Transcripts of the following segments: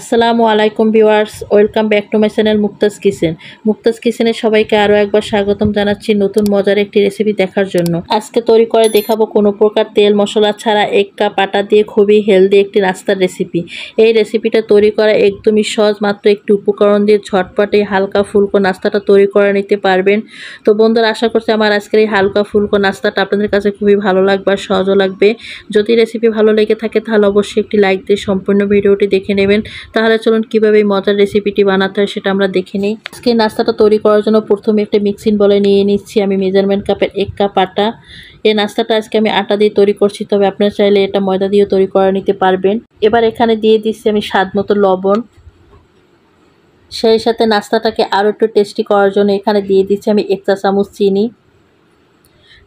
আসসালামু আলাইকুম viewers, welcome back to my channel Muktaz kitchen. Muktaz কিচেনে সবাইকে আরও একবার স্বাগতম জানাচ্ছি নতুন মজার একটি রেসিপি দেখার জন্য। আজকে তৈরি করে দেখাবো কোনো প্রকার তেল মশলা ছাড়া 1 কাপ আটা দিয়ে খুবই হেলদি একটি নাস্তার রেসিপি। এই রেসিপিটা তৈরি করা একদমই সহজ, মাত্র একটু উপকরণ দিয়ে ঝটপট এই হালকা ফুলকো নাস্তাটা তৈরি করে নিতে পারবেন। তো বন্ধুরা, আশা করছি আমার আজকের এই হালকা ফুলকো নাস্তাটা আপনাদের কাছে খুবই ভালো লাগবে আর সহজও লাগবে। যদি রেসিপি ভালো লেগে থাকে তাহলে অবশ্যই একটি লাইক দিয়ে সম্পূর্ণ ভিডিওটি দেখে নেবেন। তাহলে চলুন কিভাবে এই মজার রেসিপিটি বানাতে হয় সেটা আমরা দেখে নিই। আজকে নাস্তাটা তৈরি করার জন্য প্রথমে একটা মিক্সিং বলে নিয়ে নিচ্ছি আমি মেজারমেন্ট কাপের 1 কাপ আটা। এই নাস্তাটা আজকে আমি আটা দিয়ে তৈরি করছি, তবে আপনারা চাইলে এটা ময়দা দিয়েও তৈরি করে নিতে পারবেন। এবার এখানে দিয়ে দিচ্ছি আমি স্বাদ মতো লবণ। সেই সাথে নাস্তাটাকে আরও একটু টেস্টি করার জন্য এখানে দিয়ে দিচ্ছি আমি 1 চা চামচ চিনি।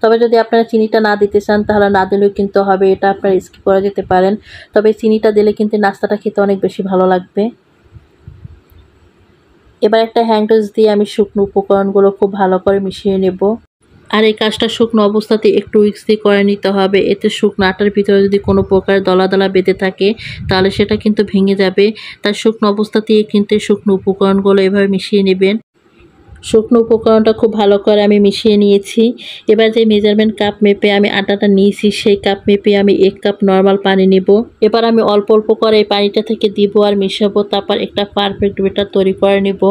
তবে যদি আপনারা চিনিটা না দিতে চান তাহলে না দিলেও কিন্তু হবে, এটা আপনারা স্কিপ করে যেতে পারেন। তবে চিনিটা দিলে কিন্তু নাস্তাটা খেতে অনেক বেশি ভালো লাগবে। এবার একটা হ্যান্ড উইস্ক দিয়ে আমি শুকনো উপকরণগুলো খুব ভালো করে মিশিয়ে নেব। আর এই কাজটা শুকনো অবস্থাতে একটু উইস্ক দিয়ে করে নিতে হবে, এতে শুকনো আটার ভিতরে যদি কোনো প্রকার দলা দলা বেঁধে থাকে তাহলে সেটা কিন্তু ভেঙে যাবে। তাই শুকনো অবস্থাতেই কিন্তু শুকনো উপকরণগুলো এভাবে মিশিয়ে নেবেন। শুকনো উপকরণটা খুব ভালো করে আমি মিশিয়ে নিয়েছি। এবার যে মেজারমেন্ট কাপ মেপে আমি আটাটা নিয়েছি সেই কাপ মেপে আমি 1 কাপ নর্মাল পানি নেব। এবার আমি অল্প অল্প করে এই পানিটা থেকে দিব আর মিশাবো, তারপর একটা পারফেক্ট ব্যাটার তৈরি করে নেব।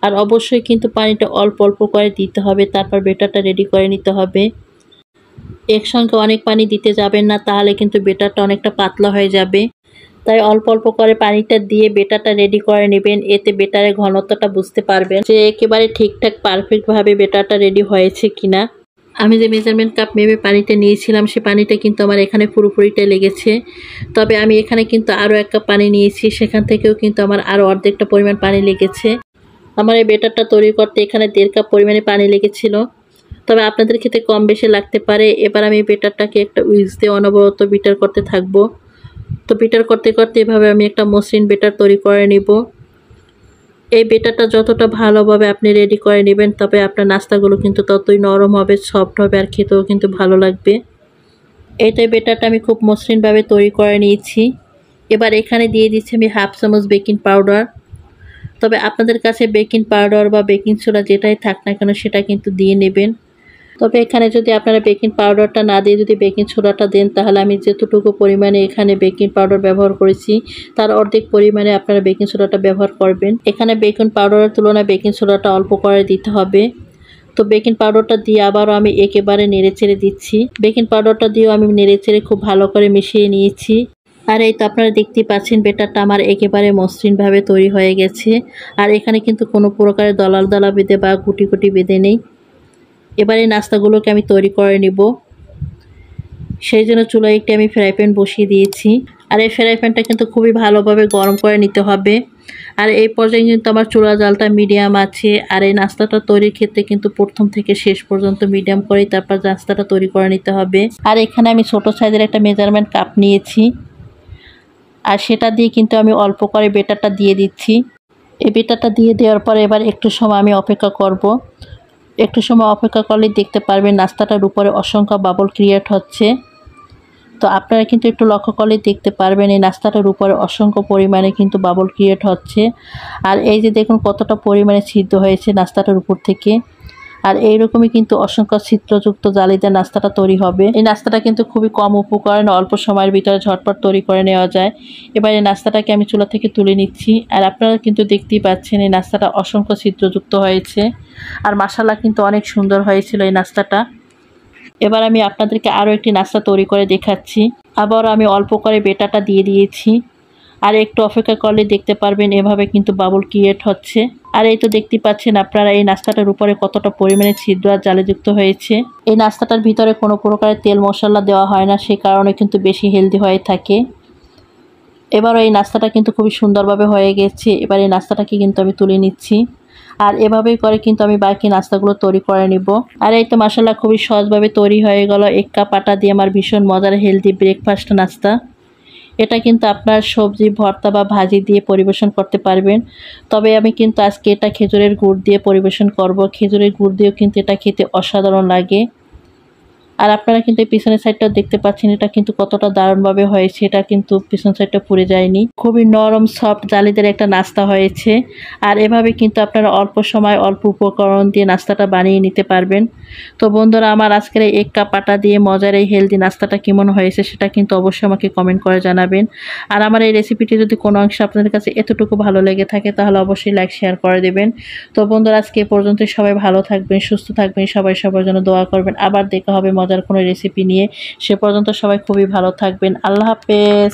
আর অবশ্যই কিন্তু পানিটা অল্প অল্প করে দিতে হবে, তারপর ব্যাটারটা রেডি করে নিতে হবে। একসঙ্গে অনেক পানি দিতে যাবেন না, তাহলে কিন্তু ব্যাটারটা অনেকটা পাতলা হয়ে যাবে। তাই অল্প অল্প করে পানিটা দিয়ে ব্যাটারটা রেডি করে নেবেন, এতে ব্যাটারের ঘনত্বটা বুঝতে পারবেন যে একেবারে ঠিকঠাক পারফেক্টভাবে ব্যাটারটা রেডি হয়েছে কিনা। আমি যে মেজারমেন্ট কাপ মেপে পানিটা নিয়েছিলাম সে পানিটা কিন্তু আমার এখানে পুরোপুরিটা লেগেছে। তবে আমি এখানে কিন্তু আরও 1 কাপ পানি নিয়েছি, সেখান থেকেও কিন্তু আমার আরও অর্ধেকটা পরিমাণ পানি লেগেছে। আমার এই ব্যাটারটা তৈরি করতে এখানে 1.5 কাপ পরিমাণে পানি লেগেছিল, তবে আপনাদের ক্ষেত্রে কম বেশি লাগতে পারে। এবার আমি ব্যাটারটাকে একটা উইস্ক দিয়ে অনবরত বিটার করতে থাকবো। তো বিটার করতে করতে এভাবে আমি একটা মসৃণ ব্যাটার তৈরি করে নিব। এই ব্যাটারটা যতটা ভালোভাবে আপনি রেডি করে নেবেন তবে আপনার নাস্তাগুলো কিন্তু ততই নরম হবে, সফট হবে আর খেতেও কিন্তু ভালো লাগবে। এইটাই ব্যাটারটা আমি খুব মসৃণভাবে তৈরি করে নিয়েছি। এবার এখানে দিয়ে দিচ্ছি আমি 1/2 চামচ বেকিং পাউডার। তবে আপনাদের কাছে বেকিং পাউডার বা বেকিং সোডা যেটাই থাক না কেন সেটা কিন্তু দিয়ে নেবেন। তবে এখানে যদি আপনারা বেকিং পাউডারটা না দিয়ে যদি বেকিং সোডাটা দেন তাহলে আমি যতটুকু পরিমাণে এখানে বেকিং পাউডার ব্যবহার করেছি তার অর্ধেক পরিমাণে আপনারা বেকিং সোডাটা ব্যবহার করবেন। এখানে বেকিং পাউডারের তুলনায় বেকিং সোডাটা অল্প করে দিতে হবে। তো বেকিং পাউডারটা দিয়ে আবারও আমি একেবারে নেড়েচেড়ে দিচ্ছি। বেকিং পাউডারটা দিয়েও আমি নেড়েচেড়ে খুব ভালো করে মিশিয়ে নিয়েছি। আর এই তো আপনারা দেখতেই পাচ্ছেন ব্যাটারটা আমার একেবারে মসৃণভাবে তৈরি হয়ে গেছে। আর এখানে কিন্তু কোনো প্রকারের দলাল দলা বেঁধে বা গুটি গুটি বেঁধে নেই। এবার এই নাস্তাগুলোকে আমি তৈরি করে নিব। সেই জন্য চুলায় একটি আমি ফ্রাই প্যান বসিয়ে দিয়েছি। আর এই ফ্রাই প্যানটা কিন্তু খুবই ভালোভাবে গরম করে নিতে হবে। আর এই পর্যায়ে কিন্তু আমার চুলা জালটা মিডিয়াম আছে। আর এই নাস্তাটা তৈরির ক্ষেত্রে কিন্তু প্রথম থেকে শেষ পর্যন্ত মিডিয়াম করেই তারপর নাস্তাটা তৈরি করে নিতে হবে। আর এখানে আমি ছোট সাইজের একটা মেজারমেন্ট কাপ নিয়েছি, আর সেটা দিয়ে কিন্তু আমি অল্প করে ব্যাটারটা দিয়ে দিচ্ছি। এই ব্যাটারটা দিয়ে দেওয়ার পর এবার একটু সময় আমি অপেক্ষা করব। একটু সময় অপেক্ষা করলে দেখতে পারবেন নাস্তাটার উপরে অসংখ্য বাবল ক্রিয়েট হচ্ছে। তো আপনারা কিন্তু একটু লক্ষ্য করলে দেখতে পারবেন এই নাস্তাটার উপরে অসংখ্য পরিমাণে কিন্তু বাবল ক্রিয়েট হচ্ছে। আর এই যে দেখুন কতটা পরিমাণে ছিদ্র হয়েছে নাস্তাটার উপর থেকে। আর এইরকমই কিন্তু অসংখ্য ছিদ্রযুক্ত জালিদার নাস্তাটা তৈরি হবে। এই নাস্তাটা কিন্তু খুবই কম উপকরণ অল্প সময়ের ভিতরে ঝটপট তৈরি করে নেওয়া যায়। এবার এই নাস্তাটাকে আমি চুলা থেকে তুলে নিচ্ছি। আর আপনারা কিন্তু দেখতেই পাচ্ছেন এই নাস্তাটা অসংখ্য ছিদ্রযুক্ত হয়েছে। আর মাশাআল্লাহ কিন্তু অনেক সুন্দর হয়েছিল এই নাস্তাটা। এবার আমি আপনাদেরকে আরও একটি নাস্তা তৈরি করে দেখাচ্ছি। আবার আমি অল্প করে ব্যাটারটা দিয়ে দিয়েছি। আর একটু অপেক্ষা করলে দেখতে পারবেন এভাবে কিন্তু বাবল ক্রিয়েট হচ্ছে। আর এই তো দেখতে পাচ্ছেন আপনারা এই নাস্তাটার উপরে কতটা পরিমাণে ছিদ্র আর জালিযুক্ত হয়েছে। এই নাস্তাটার ভিতরে কোনো প্রকারের তেল মশলা দেওয়া হয় না, সে কারণে কিন্তু বেশি হেলদি হয়ে থাকে। এবারও এই নাস্তাটা কিন্তু খুবই সুন্দরভাবে হয়ে গেছে। এবার এই নাস্তাটাকে কিন্তু আমি তুলে নিচ্ছি। আর এভাবেই করে কিন্তু আমি বাকি নাস্তাগুলো তৈরি করে নিব। আর এই তো মাশাআল্লাহ খুবই সহজভাবে তৈরি হয়ে গেল 1 কাপ আটা দিয়ে আমার ভীষণ মজার হেলদি ব্রেকফাস্ট নাস্তা। এটা কিন্তু আপনার সবজি ভর্তা বা ভাজি দিয়ে পরিবেশন করতে পারবেন। তবে আমি কিন্তু আজকে এটা খেজুরের গুড় দিয়ে পরিবেশন করব। খেজুরের গুড় দিয়েও কিন্তু এটা খেতে অসাধারণ লাগে। আর আপনারা কিন্তু এই পিছনের সাইডটা দেখতে পাচ্ছেন, এটা কিন্তু কতটা দারুণভাবে হয়েছে। এটা কিন্তু পিছন সাইডটা পুড়ে যায়নি। খুবই নরম সফট জালিদার একটা নাস্তা হয়েছে। আর এভাবে কিন্তু আপনারা অল্প সময় অল্প উপকরণ দিয়ে নাস্তাটা বানিয়ে নিতে পারবেন। তো বন্ধুরা, আমার আজকের এই এক কাপ আটা দিয়ে মজার এই হেলদি নাস্তাটা কেমন হয়েছে সেটা কিন্তু অবশ্যই আমাকে কমেন্ট করে জানাবেন। আর আমার এই রেসিপিটি যদি কোনো অংশে আপনাদের কাছে এতটুকু ভালো লেগে থাকে তাহলে অবশ্যই লাইক শেয়ার করে দেবেন। তো বন্ধুরা, আজকে এ পর্যন্তই। সবাই ভালো থাকবেন, সুস্থ থাকবেন, সবাই সবার জন্য দোয়া করবেন। আবার দেখা হবে মজার কোনো রেসিপি নিয়ে। সে পর্যন্ত সবাই খুবই ভালো থাকবেন। আল্লাহ হাফেজ।